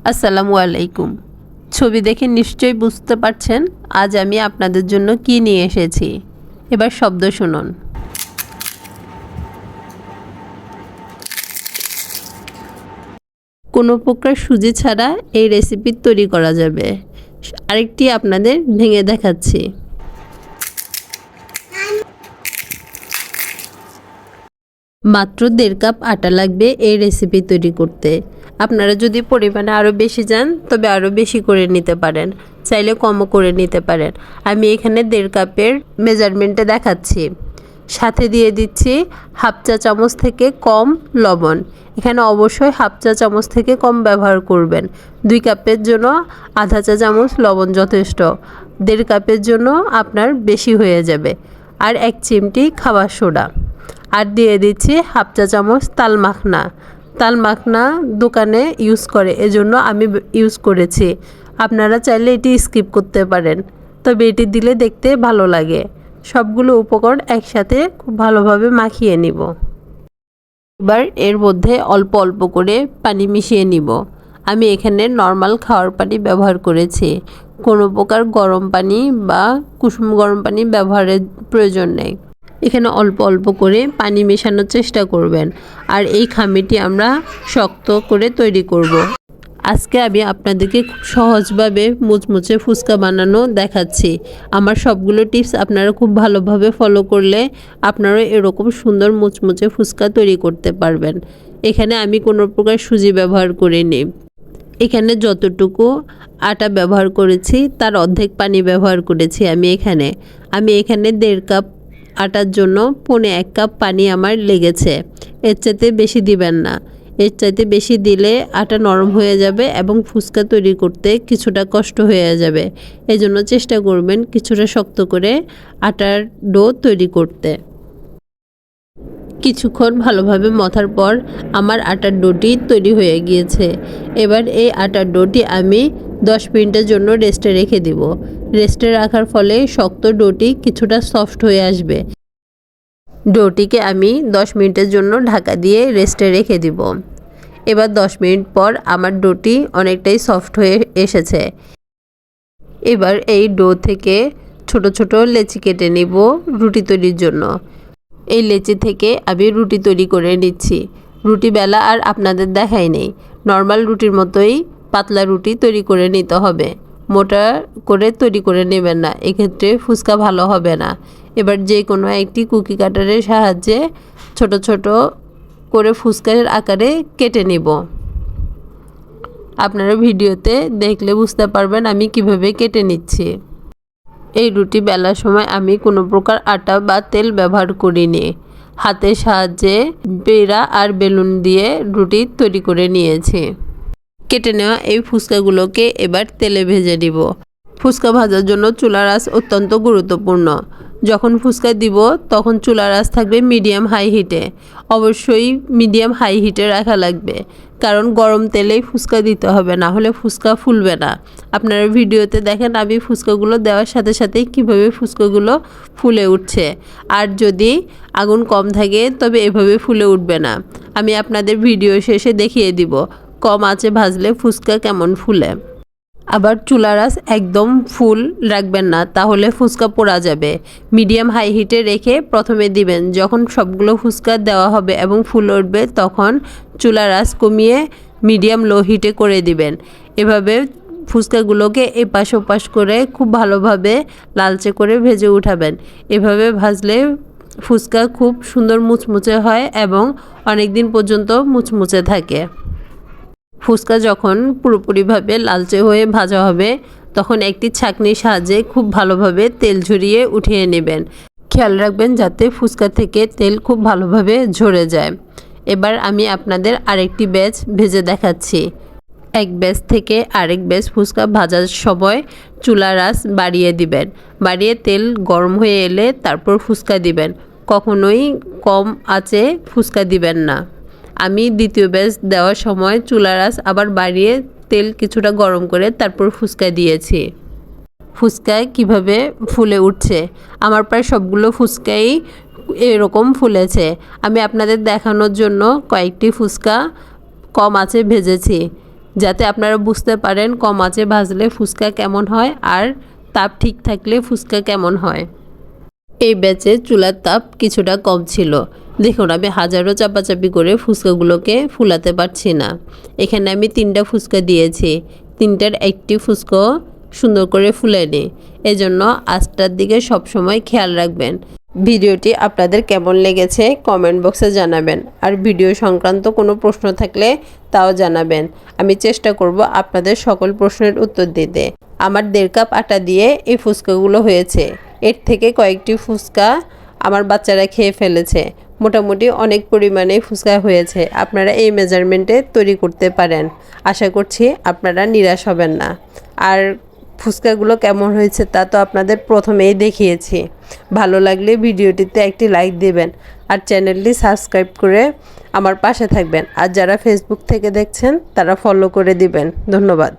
আসসালামু আলাইকুম। ছবি দেখে নিশ্চয়ই বুঝতে পারছেন আজ আমি আপনাদের জন্য কি নিয়ে এসেছি। এবার শব্দ শুনুন। কোনো প্রকার সুজি ছাড়া এই রেসিপি তৈরি করা যাবে। আরেকটি আপনাদের ভেঙে দেখাচ্ছি। মাত্র 1.5 কাপ আটা লাগবে এই রেসিপি তৈরি করতে। আপনারা যদি পরিমাণে আরও বেশি যান তবে আরও বেশি করে নিতে পারেন, চাইলে কমও করে নিতে পারেন। আমি এখানে 1.5 কাপের মেজারমেন্টে দেখাচ্ছি। সাথে দিয়ে দিচ্ছি হাফ চা চামচ থেকে কম লবণ। এখানে অবশ্যই হাফ চা চামচ থেকে কম ব্যবহার করবেন। 2 কাপের জন্য আধা চা চামচ লবণ যথেষ্ট। 1.5 কাপের জন্য আপনার বেশি হয়ে যাবে। আর 1 চিমটি খাবার সোডা। আর দিয়ে দিচ্ছি হাফ চা চামচ তাল মাখনা। তাল মাখনা দোকানে ইউজ করে, এজন্য আমি ইউজ করেছি। আপনারা চাইলে এটি স্কিপ করতে পারেন, তবে এটি দিলে দেখতে ভালো লাগে। সবগুলো উপকরণ একসাথে খুব ভালোভাবে মাখিয়ে নিব। এবার এর মধ্যে অল্প অল্প করে পানি মিশিয়ে নিব। আমি এখানে নর্মাল খাওয়ার পানি ব্যবহার করেছি। কোনো প্রকার গরম পানি বা কুসুম গরম পানি ব্যবহারের প্রয়োজন নেই। এখানে অল্প অল্প করে পানি মেশানোর চেষ্টা করবেন। আর এই খামিরটি আমরা শক্ত করে তৈরি করব। আজকে আমি আপনাদেরকে খুব সহজভাবে মুচমুচে ফুচকা বানানো দেখাচ্ছি। আমার সবগুলো টিপস আপনারা খুব ভালোভাবে ফলো করলে আপনারা এরকম সুন্দর মুচমুচে ফুচকা তৈরি করতে পারবেন। এখানে আমি কোনো প্রকার সুজি ব্যবহার করিনি। এখানে যতটুকু আটা ব্যবহার করেছি তার অর্ধেক পানি ব্যবহার করেছি। আমি এখানে 1.5 কাপ আটার জন্য 1.25 কাপ পানি আমার লেগেছে। এর চাইতে বেশি দিবেন না। এর চাইতে বেশি দিলে আটা নরম হয়ে যাবে এবং ফুচকা তৈরি করতে কিছুটা কষ্ট হয়ে যাবে। এজন্য চেষ্টা করবেন কিছুটা শক্ত করে আটার ডো তৈরি করতে। কিছুক্ষণ ভালোভাবে মথার পর আমার আটার ডোটি তৈরি হয়ে গিয়েছে। এবার এই আটার ডোটি আমি 10 মিনিটের জন্য রেস্টে রেখে দিব। রেস্টে রাখার ফলে শক্ত ডোটি কিছুটা সফট হয়ে আসবে। ডোটিকে আমি 10 মিনিটের জন্য ঢাকা দিয়ে রেস্টে রেখে দিব। এবার 10 মিনিট পর আমার ডোটি অনেকটাই সফট হয়ে এসেছে। এবার এই ডো থেকে ছোট ছোট লেচি কেটে নিব রুটি তৈরির জন্য। এই লেচি থেকে আমি রুটি তৈরি করে নিচ্ছি। রুটি বেলা আর আপনাদের দেখাই নেই, নর্মাল রুটির মতোই পাতলা রুটি তৈরি করে নিতে হবে। মোটা করে তৈরি করে নেবেন না, এক্ষেত্রে ফুচকা ভালো হবে না। এবার যে কোনো একটি কুকি কাটারের সাহায্যে ছোট ছোট করে ফুচকার আকারে কেটে নিব। আপনারা ভিডিওতে দেখলে বুঝতে পারবেন আমি কিভাবে কেটে নিচ্ছি। এই রুটি বেলার সময় আমি কোনো প্রকার আটা বা তেল ব্যবহার করিনি। হাতের সাহায্যে বেড়া আর বেলুন দিয়ে রুটি তৈরি করে নিয়েছি। কেটে নেওয়া এই ফুচকাগুলোকে এবার তেলে ভেজে নিব। ফুচকা ভাজার জন্য চুলার আঁচ অত্যন্ত গুরুত্বপূর্ণ। যখন ফুচকা দিব তখন চুলার আঁচ থাকবে মিডিয়াম হাই হিটে। অবশ্যই মিডিয়াম হাই হিটে রাখা লাগবে, কারণ গরম তেলেই ফুচকা দিতে হবে, না হলে ফুচকা ফুলবে না। আপনারা ভিডিওতে দেখেন আমি ফুচকাগুলো দেওয়ার সাথে সাথেই কীভাবে ফুচকাগুলো ফুলে উঠছে। আর যদি আগুন কম থাকে তবে এভাবে ফুলে উঠবে না। আমি আপনাদের ভিডিও শেষে দেখিয়ে দিব কম আঁচে ভাজলে ফুচকা কেমন ফুলে। আবার চুলার আঁচ একদম ফুল রাখবেন না, তাহলে ফুচকা পোড়া যাবে। মিডিয়াম হাই হিটে রেখে প্রথমে দিবেন। যখন সবগুলো ফুচকা দেওয়া হবে এবং ফুল উঠবে তখন চুলার আঁচ কমিয়ে মিডিয়াম লো হিটে করে দিবেন। এভাবে ফুচকাগুলোকে এপাশ ওপাশ করে খুব ভালোভাবে লালচে করে ভেজে উঠাবেন। এভাবে ভাজলে ফুচকা খুব সুন্দর মুচমুচে হয় এবং অনেক দিন পর্যন্ত মুচমুচে থাকে। ফুচকা যখন পুরোপুরিভাবে লালচে হয়ে ভাজা হবে তখন একটি ছাঁকনির সাহায্যে খুব ভালোভাবে তেল ঝরিয়ে উঠিয়ে নেবেন। খেয়াল রাখবেন যাতে ফুচকা থেকে তেল খুব ভালোভাবে ঝরে যায়। এবার আমি আপনাদের আরেকটি ব্যাচ ভেজে দেখাচ্ছি। এক ব্যাচ থেকে আরেক ব্যাচ ফুচকা ভাজার সময় চুলার আঁচ বাড়িয়ে দিবেন। বাড়িয়ে তেল গরম হয়ে এলে তারপর ফুচকা দিবেন। কখনোই কম আঁচে ফুচকা দিবেন না। আমি দ্বিতীয় ব্যাচ দেওয়ার সময় চুলার আঁচ আবার বাড়িয়ে তেল কিছুটা গরম করে তারপর ফুচকা দিয়েছি। ফুচকায় কিভাবে ফুলে উঠছে, আমার প্রায় সবগুলো ফুচকাই এরকম ফুলেছে। আমি আপনাদের দেখানোর জন্য কয়েকটি ফুচকা কম আঁচে ভেজেছি। যাতে আপনারা বুঝতে পারেন কম আঁচে ভাজলে ফুচকা কেমন হয় আর তাপ ঠিক থাকলে ফুচকা কেমন হয়। এই ব্যাচে চুলার তাপ কিছুটা কম ছিল। দেখুন আমি হাজারো চাপাচাপি করে ফুচকাগুলোকে ফুলাতে পারছি না। এখানে আমি 3টা ফুচকা দিয়েছি, 3টার একটি ফুচকাও সুন্দর করে ফুলেনি। এজন্য আঁচটার দিকে সবসময় খেয়াল রাখবেন। ভিডিওটি আপনাদের কেমন লেগেছে কমেন্ট বক্সে জানাবেন, আর ভিডিও সংক্রান্ত কোনো প্রশ্ন থাকলে তাও জানাবেন। আমি চেষ্টা করব আপনাদের সকল প্রশ্নের উত্তর দিতে। আমার 1.5 কাপ আটা দিয়ে এই ফুচকাগুলো হয়েছে। এর থেকে কয়েকটি ফুচকা আমার বাচ্চারা খেয়ে ফেলেছে। মোটামুটি অনেক পরিমাণে ফুচকা হয়েছে। আপনারা এই মেজারমেন্টে তৈরি করতে পারেন। আশা করছি আপনারা নিরাশ হবেন না। আর ফুচকাগুলো কেমন হয়েছে তা তো আপনাদের প্রথমেই দেখিয়েছি। ভালো লাগলে ভিডিওটিতে একটি লাইক দিবেন আর চ্যানেলটি সাবস্ক্রাইব করে আমার পাশে থাকবেন। আর যারা ফেসবুক থেকে দেখছেন তারা ফলো করে দিবেন। ধন্যবাদ।